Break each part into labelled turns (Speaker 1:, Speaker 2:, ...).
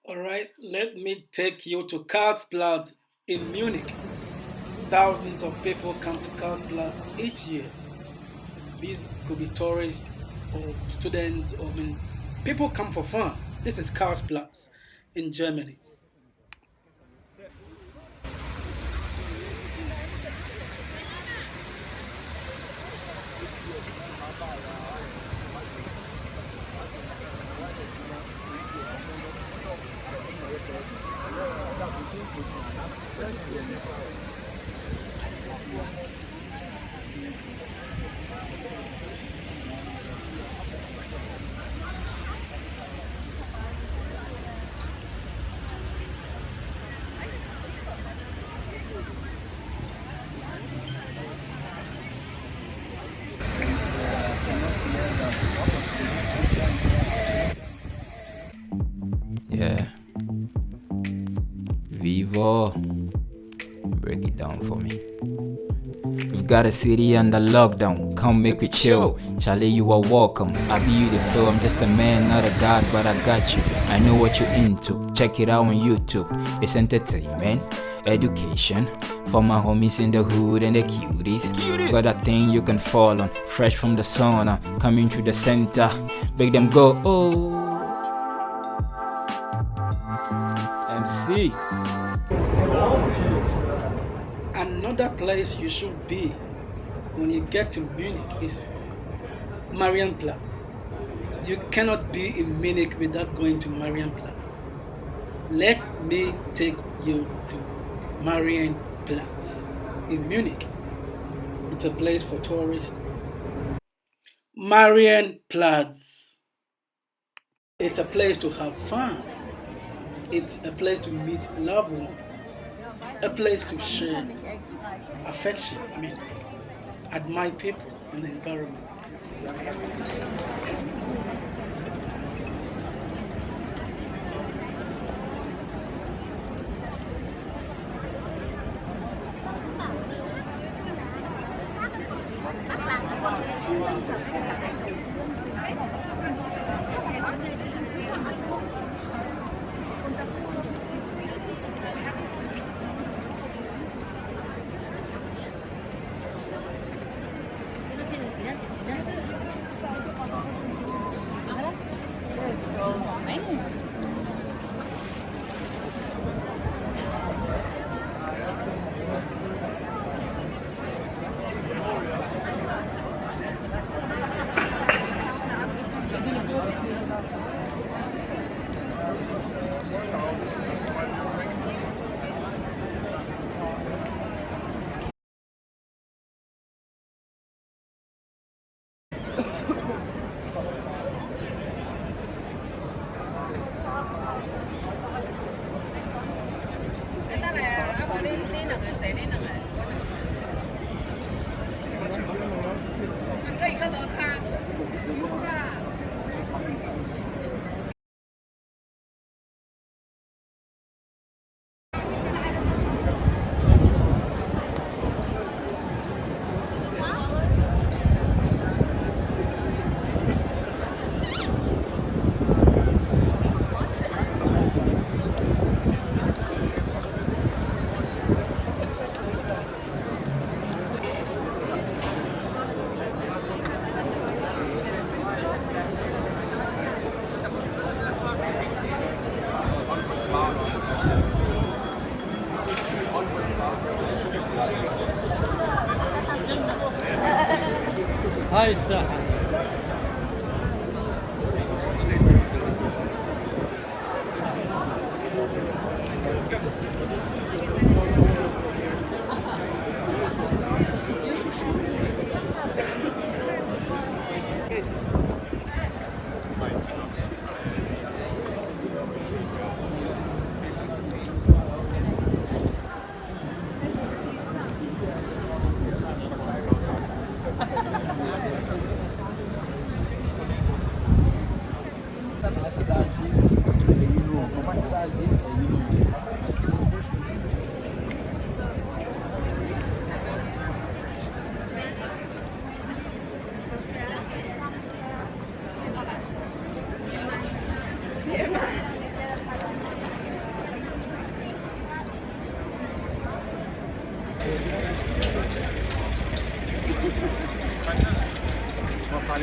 Speaker 1: All right, let me take you to Karlsplatz in Munich. Thousands of people come to Karlsplatz each year. These could be tourists or students or people come for fun. This is Karlsplatz in Germany.
Speaker 2: Yeah. Vivo. Break it down for me. We've got a city under lockdown. Come make me chill. Charlie, you are welcome. I be you the flow. I'm just a man, not a god, but I got you. I know what you're into. Check it out on YouTube. It's entertainment, education. For my homies in the hood and the cuties. Got a thing you can fall on. Fresh from the sauna. Coming to the center. Make them go, oh. MC.
Speaker 1: Another place you should be when you get to Munich is Marienplatz. You cannot be in Munich without going to Marienplatz. Let me take you to Marienplatz in Munich. It's a place for tourists. Marienplatz. It's a place to have fun. It's a place to meet loved ones. A place to share affection. Admire people and the environment.
Speaker 3: Hi, sir.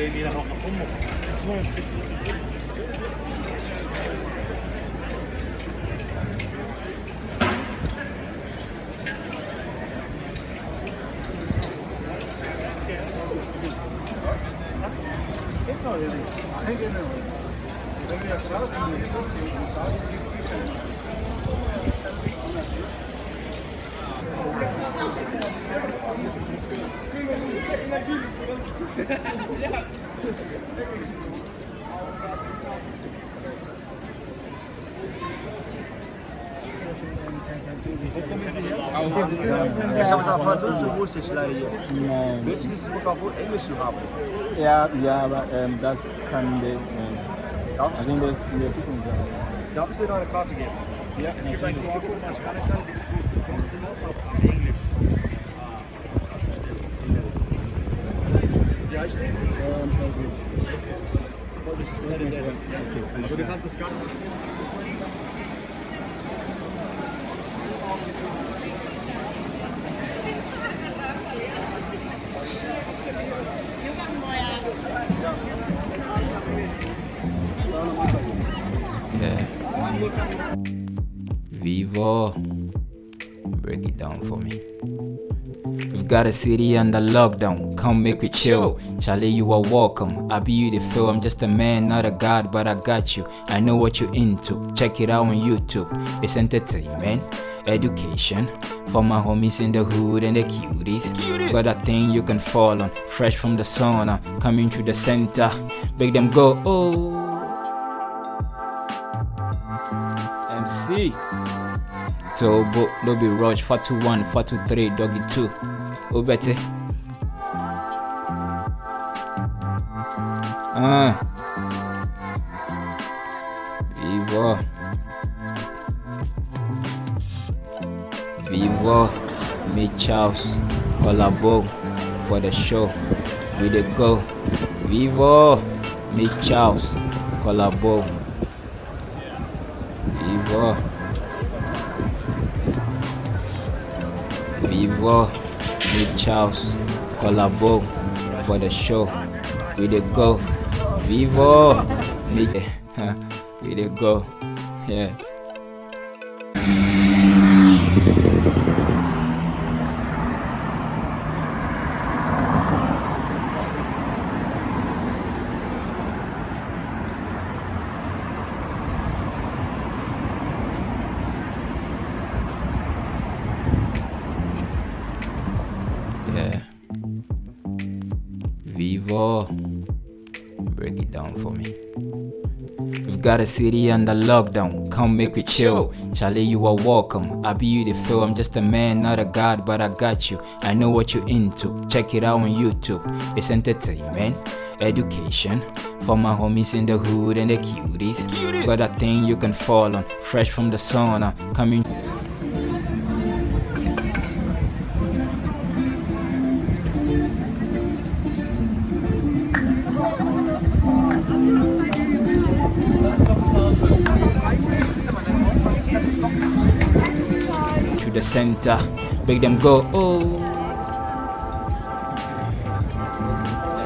Speaker 4: Ich habe es auf Französisch und Russisch leider jetzt.
Speaker 5: Nein.
Speaker 4: Willst du dieses Buch auf Englisch zu haben?
Speaker 5: Ja, aber das kann der, also in der Zukunft sein.
Speaker 4: Darf ich dir noch eine Karte geben? Ja. Es gibt einen QR-Code, man kann dieses Buch kostenlos auf Englisch. Ja, ich denke. Also du kannst es gar nicht.
Speaker 2: Yeah. Vivo, break it down for me. We've got a city under lockdown, come make we chill. Charlie, you are welcome. I be you the feel, I'm just a man, not a god, but I got you. I know what you're into, check it out on YouTube. It's entertainment, education, for my homies in the hood and the cuties. Got a thing you can fall on, fresh from the sauna, coming through the center, make them go, oh. MC Tobo, no be rush, 421, 423, doggy 2. Obete. Vivo. Vivo. Me Charles. Collabo for the show. We dey go. Vivo. Me Charles. Collabo. Vivo. Vivo, me Charles, collabo for the show. We dey go. Vivo, me, we dey go. Yeah. Vivo, break it down for me. We've got a city under lockdown, come make we chill. Charlie, you are welcome. I be you the feel, I'm just a man, not a god, but I got you. I know what you're into, check it out on YouTube. It's entertainment, education, for my homies in the hood and the cuties. Got a thing you can fall on, fresh from the sauna, coming. The center, make them go, oh.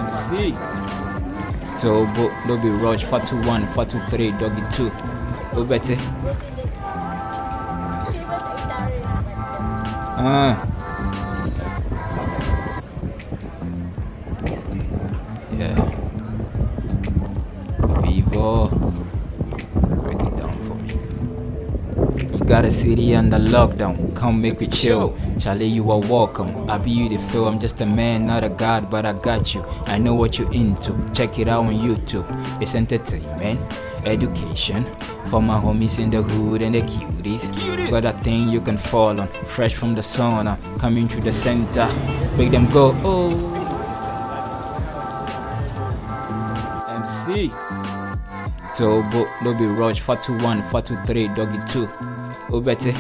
Speaker 2: MC Tobo, no be rush, 421, 423, doggy 2. Obete. Yeah. Vivo. Break it down for me. We've got a city under lockdown, come make we chill. Charlie, you are welcome. I be you the feel, I'm just a man, not a god, but I got you. I know what you're into, check it out on YouTube. It's entertainment, education, for my homies in the hood and the cuties. Got a thing you can fall on, fresh from the sauna, coming through the center, make them go, oh. MC Tobo, no be rush, 421, 423, doggy 2. Obete.